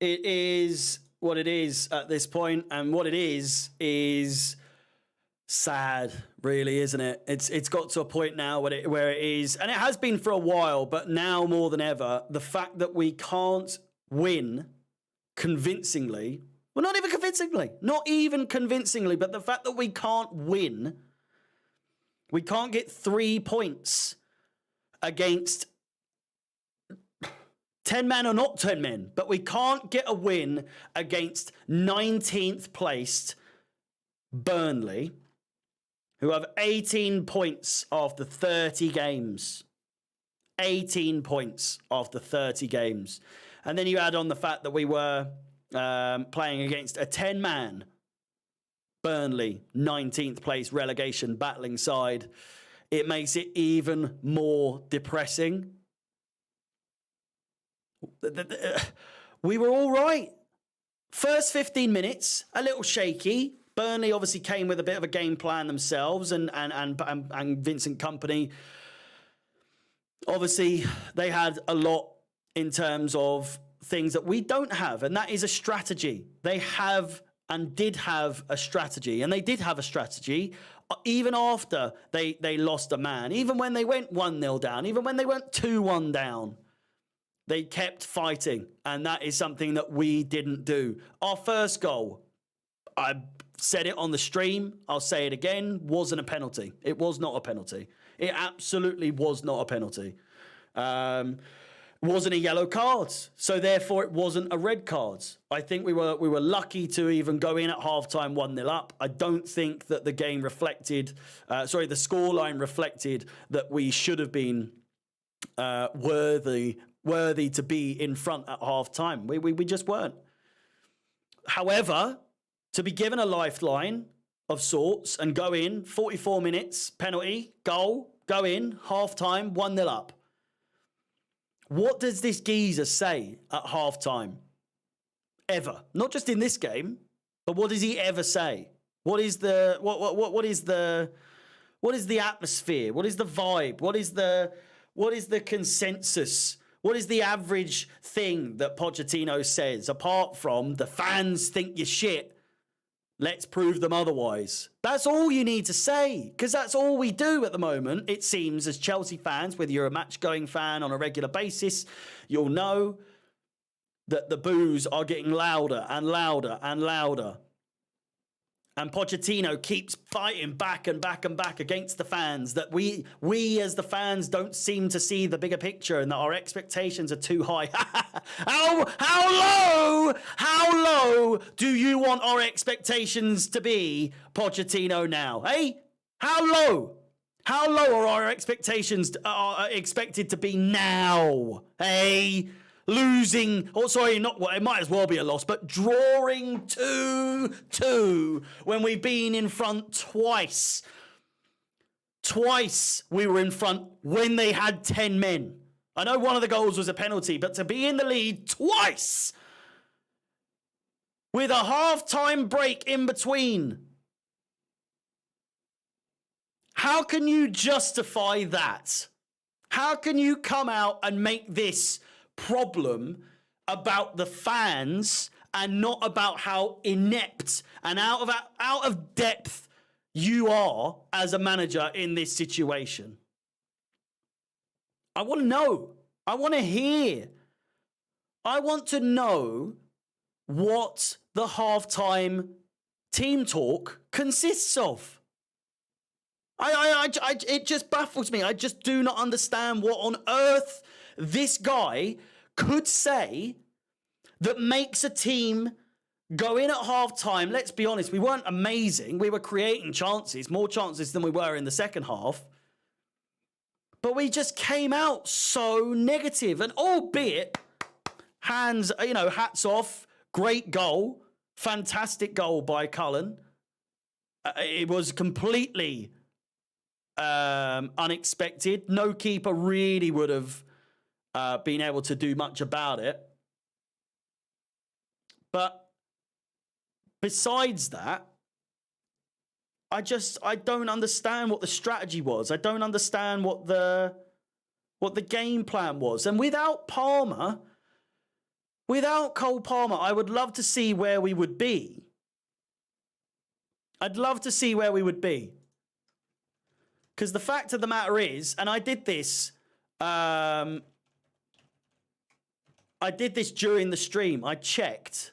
it is what it is at this point, and what it is sad, really, isn't it? It's got to a point now where it is, and it has been for a while, but now more than ever, the fact that we can't win convincingly, well, not even convincingly, but the fact that we can't win, we can't get 3 points against 10 men or not 10 men, but we can't get a win against 19th placed Burnley, who have 18 points after 30 games. 18 points after 30 games. And then you add on the fact that we were playing against a 10-man Burnley, 19th place relegation battling side. It makes it even more depressing. We were all right. First 15 minutes, a little shaky. Burnley obviously came with a bit of a game plan themselves, and Vincent Kompany. Obviously, they had a lot in terms of things that we don't have, and that is a strategy. They have and did have a strategy, and they did have a strategy even after they lost a man, even when they went 1-0 down, even when they went 2-1 down. They kept fighting, and that is something that we didn't do. Our first goal, I said it on the stream, I'll say it again, wasn't a penalty. It was not a penalty. It absolutely was not a penalty. Wasn't a yellow card, so therefore it wasn't a red card. I think we were lucky to even go in at halftime 1-0 up. I don't think that the game reflected, the scoreline reflected that we should have been worthy to be in front at halftime. We just weren't. However, to be given a lifeline of sorts and go in 44 minutes, penalty, goal, go in, halftime, 1-0 up. What does this geezer say at halftime? Ever? Not just in this game, but what does he ever say? What is the atmosphere? What is the vibe? What is the consensus? What is the average thing that Pochettino says, apart from the fans think you're shit? Let's prove them otherwise. That's all you need to say, because that's all we do at the moment, it seems, as Chelsea fans. Whether you're a match-going fan on a regular basis, you'll know that the boos are getting louder and louder and louder. And Pochettino keeps fighting back and back and back against the fans, that we as the fans don't seem to see the bigger picture, and that our expectations are too high. How low do you want our expectations to be, Pochettino, now? Hey? How low? How low are our expectations expected to be now? Hey? Losing, it might as well be a loss, but drawing 2-2 when we've been in front twice. Twice we were in front when they had 10 men. I know one of the goals was a penalty, but to be in the lead twice with a half-time break in between, how can you justify that? How can you come out and make this problem about the fans and not about how inept and out of depth you are as a manager in this situation? I want to know. I want to hear. I want to know what the halftime team talk consists of. It just baffles me. I just do not understand what on earth this guy could say that makes a team go in at half-time. Let's be honest, we weren't amazing. We were creating chances, more chances than we were in the second half. But we just came out so negative. And albeit, hats off, great goal, fantastic goal by Cullen. It was completely unexpected. No keeper really would have been able to do much about it. But besides that, I don't understand what the strategy was. I don't understand what the game plan was. And without Palmer, Without Cole Palmer, I would love to see where we would be. I'd love to see where we would be. Because the fact of the matter is, and I did this during the stream. I checked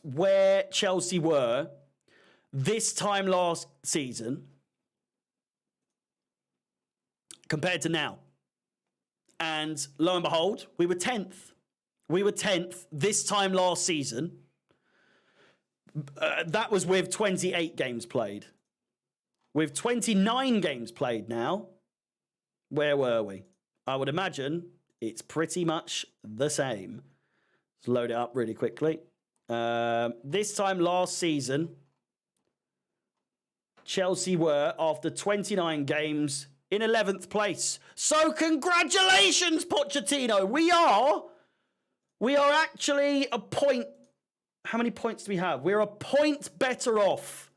where Chelsea were this time last season compared to now. And lo and behold, we were 10th. We were 10th this time last season. That was with 28 games played. With 29 games played now, where were we? I would imagine it's pretty much the same. Let's load it up really quickly. This time last season, Chelsea were, after 29 games, in 11th place. So congratulations, Pochettino. We are actually a point. How many points do we have? We're a point better off.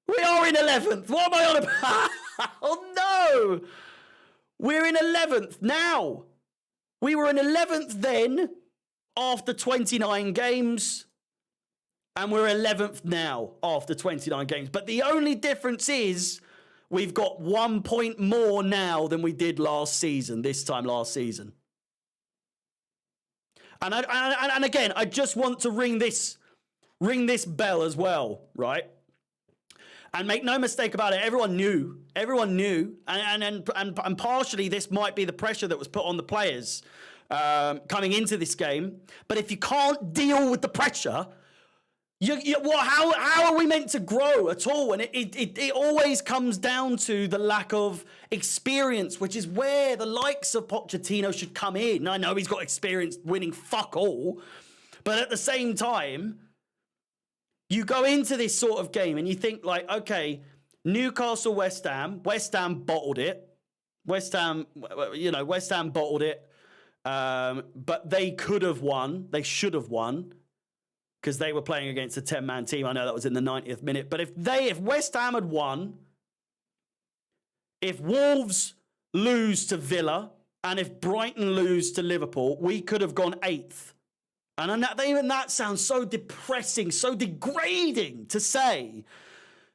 We are in 11th. What am I on about? Oh, no. We're in 11th now. We were in 11th then after 29 games. And we're 11th now after 29 games. But the only difference is we've got 1 point more now than we did last season, this time last season. And again, I just want to ring this bell as well, right? And make no mistake about it, everyone knew, and partially this might be the pressure that was put on the players coming into this game. But if you can't deal with the pressure, how are we meant to grow at all? And it always comes down to the lack of experience, which is where the likes of Pochettino should come in. I know he's got experience winning fuck all, but at the same time, you go into this sort of game and you think like, okay, Newcastle, West Ham bottled it. West Ham bottled it, but they could have won. They should have won, because they were playing against a 10-man team. I know that was in the 90th minute. But if West Ham had won, if Wolves lose to Villa, and if Brighton lose to Liverpool, we could have gone 8th. And even that sounds so depressing, so degrading to say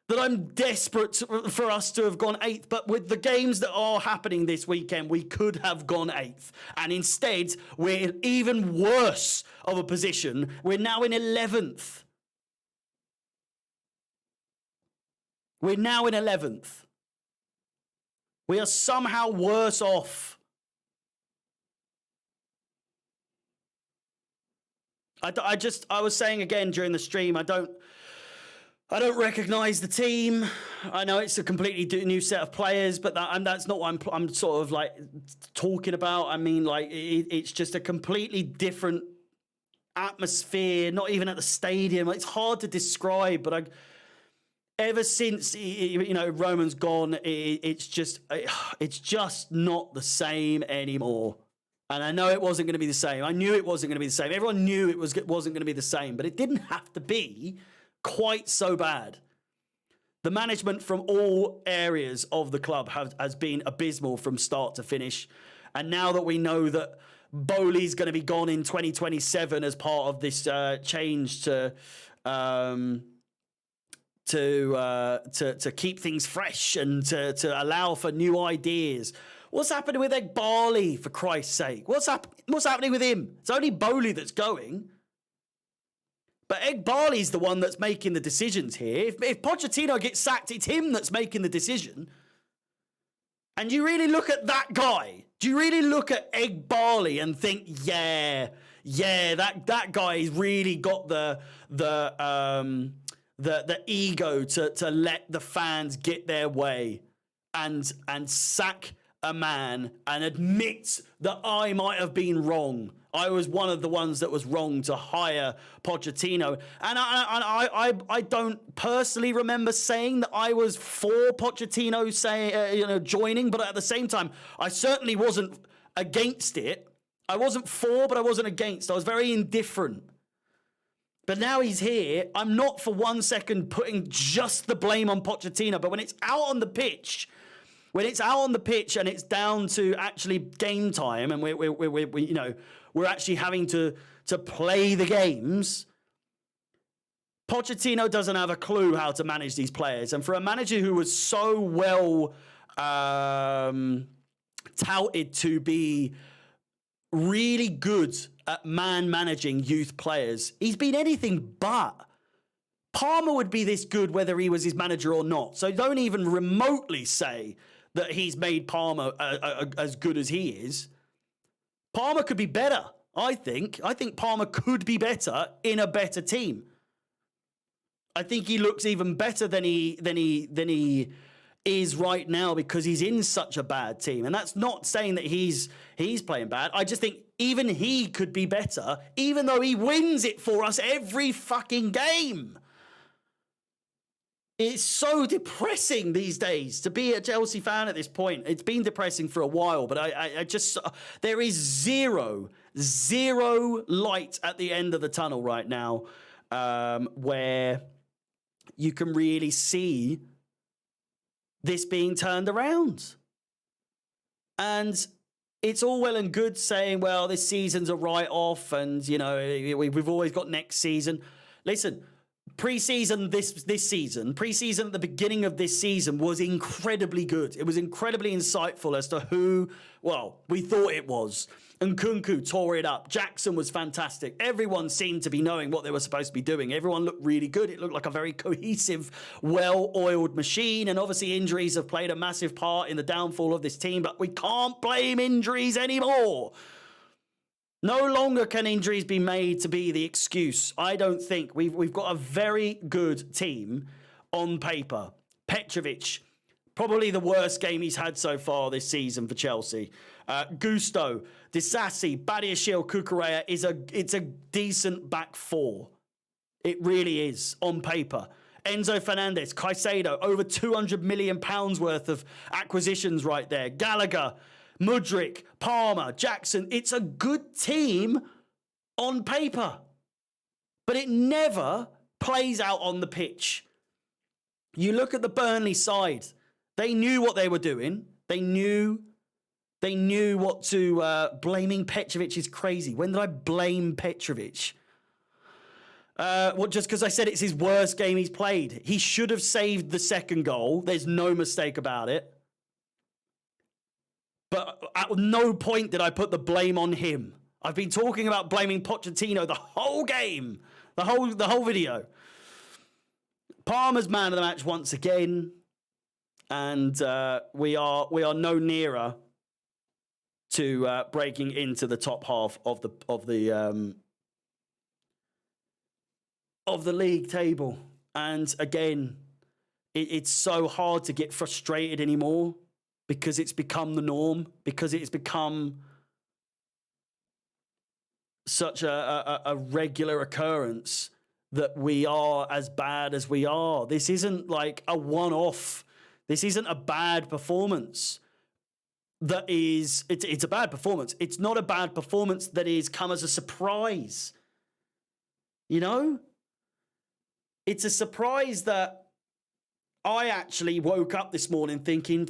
that I'm desperate for us to have gone 8th. But with the games that are happening this weekend, we could have gone 8th. And instead, we're in even worse of a position. We're now in 11th. We're now in 11th. We are somehow worse off. I was saying again during the stream, I don't recognise the team. I know it's a completely new set of players, but that's not what I'm sort of like talking about. I mean, like it's just a completely different atmosphere. Not even at the stadium. It's hard to describe, but ever since Roman's gone, it's just not the same anymore. And I know it wasn't going to be the same. I knew it wasn't going to be the same. Everyone knew it wasn't going to be the same, but it didn't have to be quite so bad. The management from all areas of the club has been abysmal from start to finish. And now that we know that Bowley's going to be gone in 2027 as part of this change to keep things fresh and to allow for new ideas. What's happening with Barley, for Christ's sake? What's happening with him? It's only Bowley that's going. But Barley's the one that's making the decisions here. If Pochettino gets sacked, it's him that's making the decision. And you really look at that guy. Do you really look at Barley and think, yeah, that guy's really got the ego to let the fans get their way and sack a man and admit that I might have been wrong. I was one of the ones that was wrong to hire Pochettino. And I don't personally remember saying that I was for Pochettino joining, but at the same time, I certainly wasn't against it. I wasn't for, but I wasn't against. I was very indifferent. But now he's here. I'm not for 1 second putting just the blame on Pochettino, but when it's out on the pitch, When it's out on the pitch and it's down to actually game time, and we're actually having to play the games, Pochettino doesn't have a clue how to manage these players. And for a manager who was so well touted to be really good at managing youth players, he's been anything but. Palmer would be this good whether he was his manager or not. So don't even remotely say that he's made Palmer as good as he is. Palmer could be better, I think. I think Palmer could be better in a better team. I think he looks even better than he is right now because he's in such a bad team. And that's not saying that he's playing bad. I just think even he could be better, even though he wins it for us every fucking game. It's so depressing these days to be a Chelsea fan at this point. It's been depressing for a while, but I just, there is zero light at the end of the tunnel right now, where you can really see this being turned around. And it's all well and good saying, well, this season's a write-off and, we've always got next season. Listen, pre-season this season, pre-season at the beginning of this season was incredibly good. It was incredibly insightful as to who, well, we thought it was. And Nkunku tore it up. Jackson was fantastic. Everyone seemed to be knowing what they were supposed to be doing. Everyone looked really good. It looked like a very cohesive, well-oiled machine. And obviously injuries have played a massive part in the downfall of this team, but we can't blame injuries anymore. No longer can injuries be made to be the excuse. I don't think. We've got a very good team on paper. Petrovic, probably the worst game he's had so far this season for Chelsea. Gusto, Disasi, Badiashile, Cucurella it's a decent back four. It really is on paper. Enzo Fernandez, Caicedo, over £200 million worth of acquisitions right there. Gallagher, Mudryk, Palmer, Jackson. It's a good team on paper, but it never plays out on the pitch. You look at the Burnley side. They knew what they were doing. They knew what to... blaming Petrovic is crazy. When did I blame Petrovic? Just because I said it's his worst game he's played. He should have saved the second goal. There's no mistake about it. But at no point did I put the blame on him. I've been talking about blaming Pochettino the whole game, the whole video. Palmer's man of the match once again, and we are no nearer to breaking into the top half of the league table. And again, it's so hard to get frustrated anymore. Because it's become the norm, because it's become such a regular occurrence that we are as bad as we are. This isn't like a one-off. This isn't a bad performance. It's a bad performance. It's not a bad performance that is come as a surprise. It's a surprise that I actually woke up this morning thinking,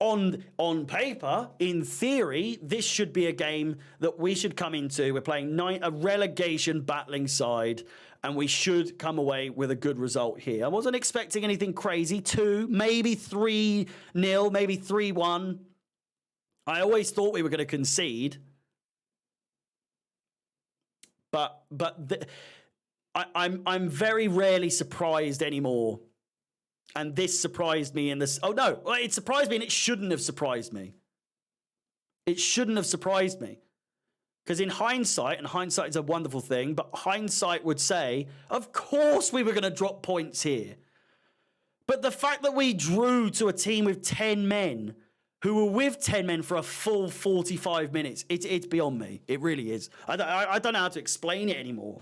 on paper, in theory, this should be a game that we should come into. We're playing a relegation battling side, and we should come away with a good result here. I wasn't expecting anything crazy. 2, maybe 3-0, maybe 3-1. I always thought we were going to concede. I'm very rarely surprised anymore. And this surprised me in this. Oh, no. It surprised me and it shouldn't have surprised me. It shouldn't have surprised me. Because in hindsight, and hindsight is a wonderful thing, but hindsight would say, of course we were going to drop points here. But the fact that we drew to a team with 10 men, who were with 10 men for a full 45 minutes, it's beyond me. It really is. I don't know how to explain it anymore.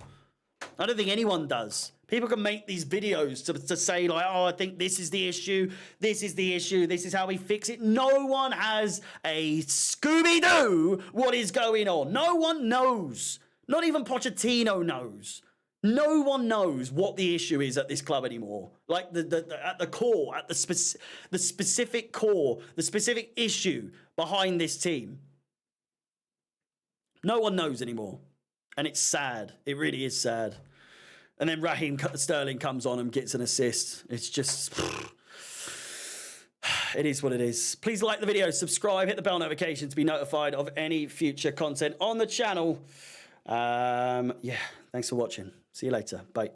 I don't think anyone does. People can make these videos to say like, oh, I think this is the issue. This is the issue. This is how we fix it. No one has a Scooby-Doo what is going on. No one knows. Not even Pochettino knows. No one knows what the issue is at this club anymore. Like at the core, at the specific core, the specific issue behind this team. No one knows anymore. And it's sad. It really is sad. And then Raheem Sterling comes on and gets an assist. It's just... It is what it is. Please like the video, subscribe, hit the bell notification to be notified of any future content on the channel. Yeah, thanks for watching. See you later. Bye.